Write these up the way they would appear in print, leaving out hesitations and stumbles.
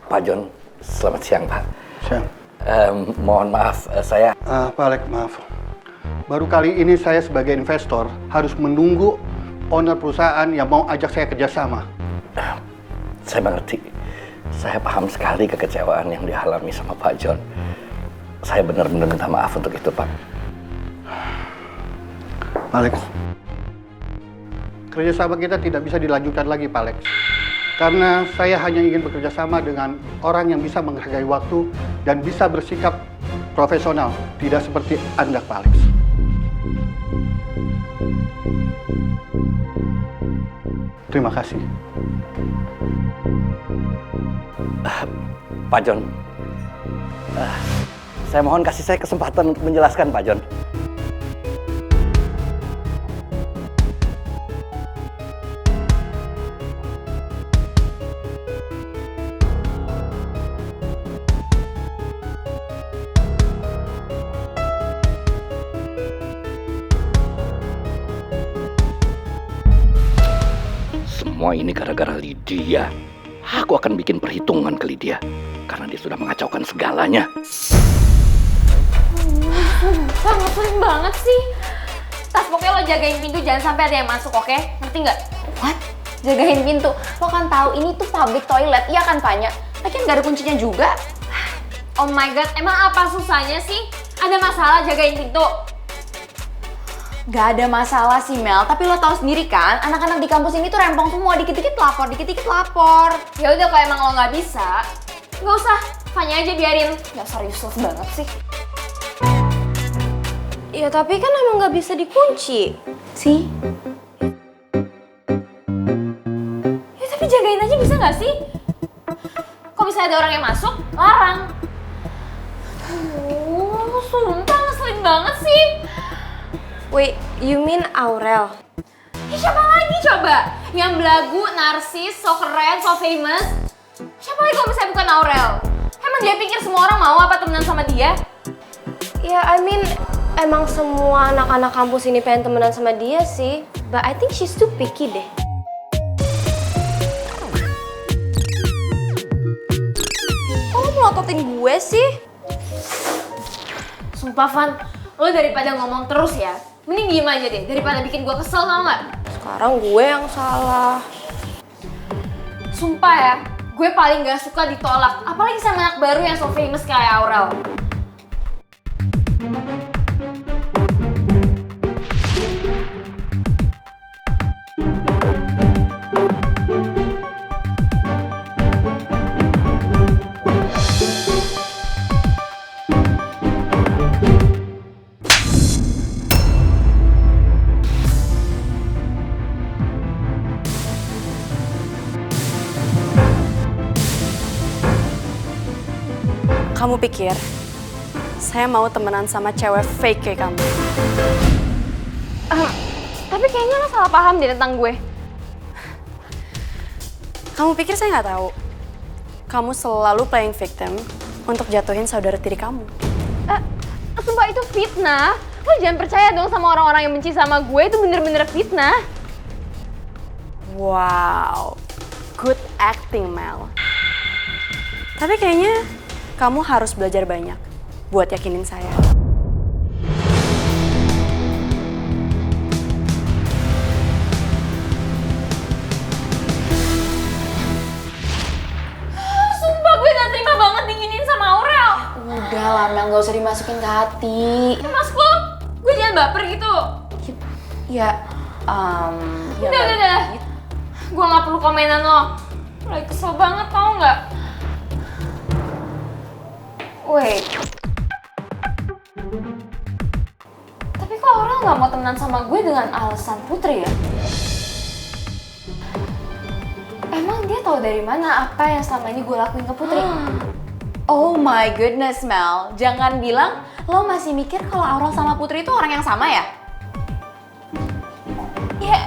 Pak John, selamat siang Pak. Siang. Mohon maaf, saya... Pak Alex, maaf. Baru kali ini saya sebagai investor harus menunggu owner perusahaan yang mau ajak saya kerjasama. Saya mengerti. Saya paham sekali kekecewaan yang dialami sama Pak John. Saya benar-benar minta maaf untuk itu, Pak. Pak Alex, kerjasama kita tidak bisa dilanjutkan lagi, Pak Alex. Karena saya hanya ingin bekerja sama dengan orang yang bisa menghargai waktu dan bisa bersikap profesional, tidak seperti Anda, Pak Alex. Terima kasih. Pak John, saya mohon kasih saya kesempatan untuk menjelaskan, Pak John. Semua ini gara-gara Lydia. Aku akan bikin perhitungan ke Lydia. Karena dia sudah mengacaukan segalanya. Sumpah, ngeselin banget sih. Tas, pokoknya lo jagain pintu, jangan sampai ada yang masuk, oke? Ngerti nggak? What? Jagain pintu? Lo kan tahu ini tuh public toilet, iya kan, Fanya? Lagian nggak ada kuncinya juga. Oh my god, emang apa susahnya sih? Ada masalah jagain pintu? Gak ada masalah sih Mel, tapi lo tahu sendiri kan, anak-anak di kampus ini tuh rempong semua, dikit-dikit lapor. Ya udah, kalau emang lo nggak bisa, nggak usah, Fanya aja biarin. Dasar useless banget sih. Ya tapi kan emang nggak bisa dikunci. Sih? Ya tapi jagain aja bisa nggak sih? Kok bisa ada orang yang masuk, larang. Sumpah ngeselin banget sih. Wait, you mean Aurel? Ya siapa lagi coba? Yang belagu, narsis, so keren, so famous. Siapa lagi kalau misalnya bukan Aurel? Emang dia pikir semua orang mau apa temenan sama dia? Ya, I mean, emang semua anak-anak kampus ini pengen temenan sama dia sih. But I think she's too picky deh. Kok lo melototin gue sih? Sumpah Van, lo daripada ngomong terus ya, mending diem aja deh, daripada bikin gue kesel, tau gak? Sekarang gue yang salah. Sumpah ya, gue paling gak suka ditolak, apalagi sama anak baru yang so famous kayak Aurel. Kamu pikir saya mau temenan sama cewek fake kayak kamu? Tapi kayaknya lo salah paham deh tentang gue. Kamu pikir saya nggak tahu? Kamu selalu playing victim untuk jatuhin saudara tiri kamu. Sumpah itu fitnah. Lo jangan percaya dong sama orang-orang yang benci sama gue, itu bener-bener fitnah. Wow, good acting Mel. Tapi kayaknya kamu harus belajar banyak buat yakinin saya. Sumpah gue gak terima banget diginiin sama Aurel. Udah lah Mel, gak usah dimasukin ke hati. Mas lo, gue jangan baper gitu. Ya, Udah. Gue gak perlu komenan lo. Lagi kesel banget tau gak? Wait. Tapi kok orang gak mau temenan sama gue dengan alasan Putri ya? Emang dia tahu dari mana apa yang selama ini gue lakuin ke Putri? oh my goodness Mel, jangan bilang lo masih mikir kalau Aurel sama Putri itu orang yang sama ya? Ya,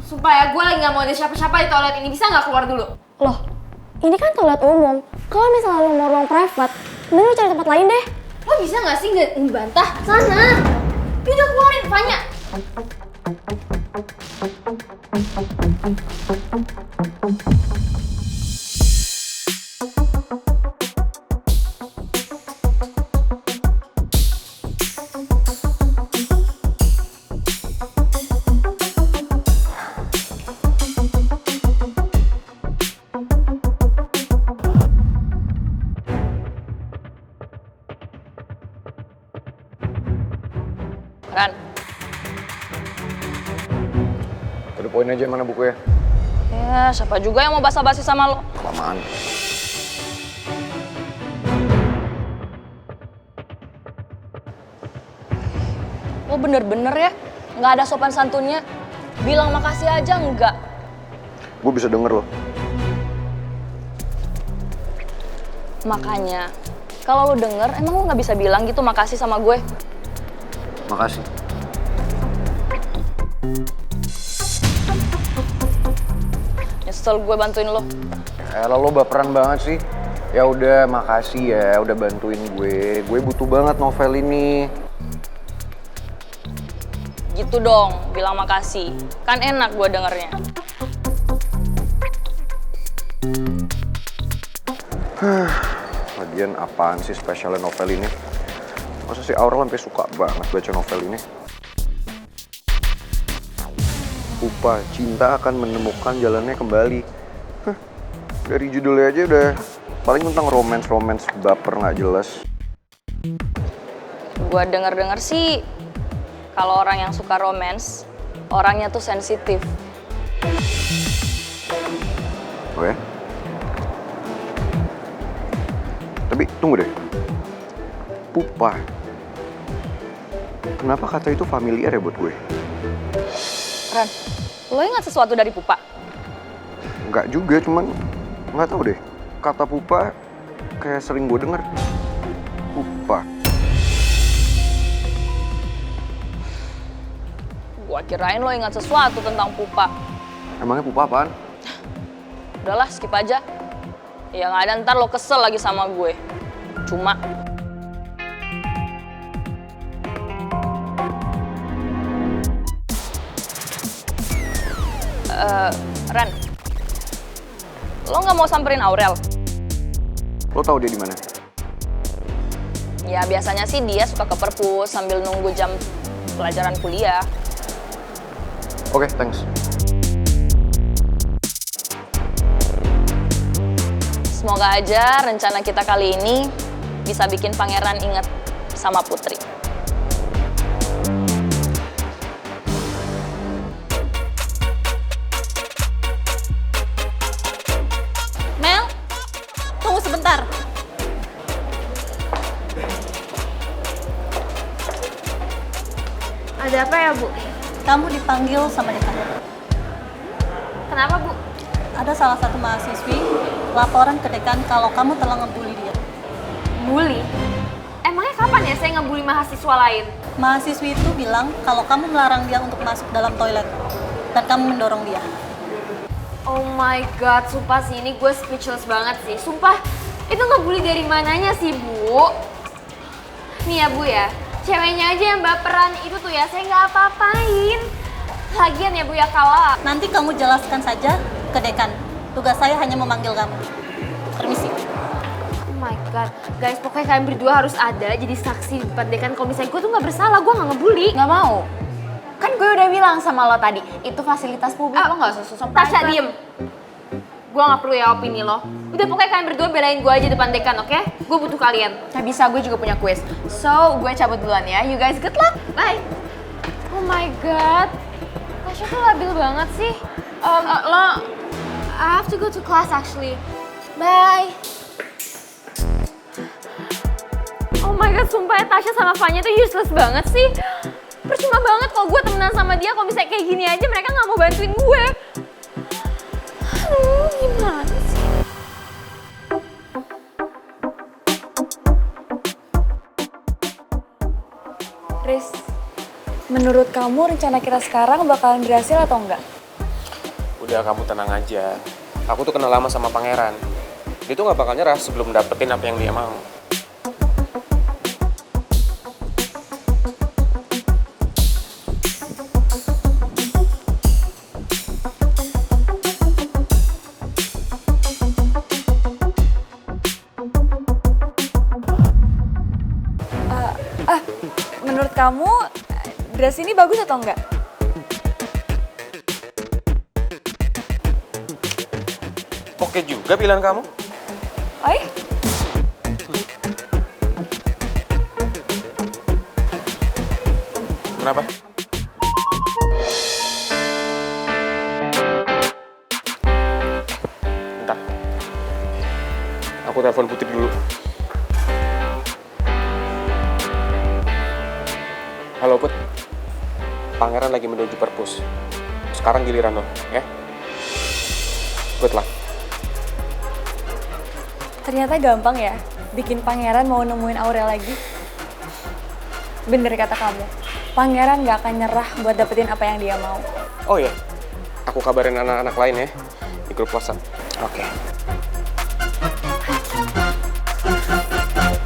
sumpah ya, gue lagi gak mau ada siapa-siapa di toilet ini. Bisa gak keluar dulu? Loh, ini kan toilet umum. Kalau misalnya lo mau ruang private, mending lo cari tempat lain deh. Lo bisa gak sih gak ngebantah? Sana! Udah keluarin, Fanya. Ran, Udah poin aja mana buku ya? ya siapa juga yang mau basa-basi sama lo? Kelamaan. Lo bener-bener ya, nggak ada sopan santunnya. Bilang makasih aja enggak. Gue bisa denger loh. Makanya, kalau lo denger, emang lo nggak bisa bilang gitu makasih sama gue? Makasih. Nyesel gue bantuin lo. Lo baperan banget sih. Ya udah, makasih ya udah bantuin gue. Gue butuh banget novel ini. Gitu dong, bilang makasih. Kan enak gue dengernya. Lagian apaan sih spesialnya novel ini? Masa sih Aurel sampai suka banget baca novel ini? Pupa, cinta akan menemukan jalannya kembali. Hah, dari judulnya aja udah paling tentang romance baper nggak jelas. Gue denger-denger sih, kalau orang yang suka romance, orangnya tuh sensitif. Oh ya? Tapi tunggu deh. Pupa. Kenapa kata itu familiar ya buat gue? Ran, lo ingat sesuatu dari Pupa? Enggak juga, cuman nggak tahu deh. Kata pupa kayak sering gue denger. Pupa. Gua kirain lo ingat sesuatu tentang Pupa. Emangnya pupa apaan? Udahlah, skip aja. Ya nggak ada, ntar lo kesel lagi sama gue. Cuma Ran, lo nggak mau samperin Aurel? Lo tahu dia di mana? Ya biasanya sih dia suka ke perpus sambil nunggu jam pelajaran kuliah. Oke, thanks. Semoga aja rencana kita kali ini bisa bikin pangeran inget sama Putri. Mel, tunggu sebentar. Ada apa ya, Bu? Kamu dipanggil sama dekan. Kenapa, Bu? Ada salah satu mahasiswi laporan ke dekan kalau kamu telah ngebully dia. Bully? Emangnya kapan ya saya ngebully mahasiswa lain? Mahasiswi itu bilang kalau kamu melarang dia untuk masuk dalam toilet dan kamu mendorong dia. Oh my god, sumpah sih ini gue speechless banget sih. Sumpah, itu ngebully dari mananya sih, Bu? Nih ya, Bu ya, ceweknya aja yang baperan itu tuh ya, saya nggak apa-apain. Lagian ya, Bu ya, kalau... Nanti kamu jelaskan saja ke dekan. Tugas saya hanya memanggil kamu. Permisi. Oh my god, guys, pokoknya kalian berdua harus ada jadi saksi di depan dekan kalau misalnya gue tuh nggak bersalah, gue nggak ngebully. Nggak mau. Kan gue udah bilang sama lo tadi, itu fasilitas publik, lo nggak usah susah Tasya, diem. Gue nggak perlu ya opini lo. Udah pokoknya kalian berdua belain gue aja depan dekan, oke? Gue butuh kalian. Nggak bisa, gue juga punya quiz. So, gue cabut duluan ya. You guys good luck. Bye. Oh my god, Tasya tuh labil banget sih. I have to go to class actually. Bye. Oh my god, sumpah ya Tasya sama Fanya tuh useless banget sih. Percuma banget kalau gue temenan sama dia, kalau misalnya kayak gini aja mereka nggak mau bantuin gue. Aduh, gimana sih? Riz, menurut kamu rencana kita sekarang bakalan berhasil atau enggak? Udah, kamu tenang aja. Aku tuh kenal lama sama pangeran. Dia tuh gak bakal nyerah sebelum dapetin apa yang dia mau. kamu, dress ini bagus atau enggak? Oke juga pilihan kamu. Oh iya? Kenapa? Bentar. Aku telepon Putri dulu. Halo Put. Pangeran lagi menuju perpus. Sekarang giliran lo, ya. Good luck. Ternyata gampang ya, bikin pangeran mau nemuin Aurel lagi. Bener kata kamu, pangeran gak akan nyerah buat dapetin apa yang dia mau. Oh iya, aku kabarin anak-anak lain ya di grup WhatsApp. Oke.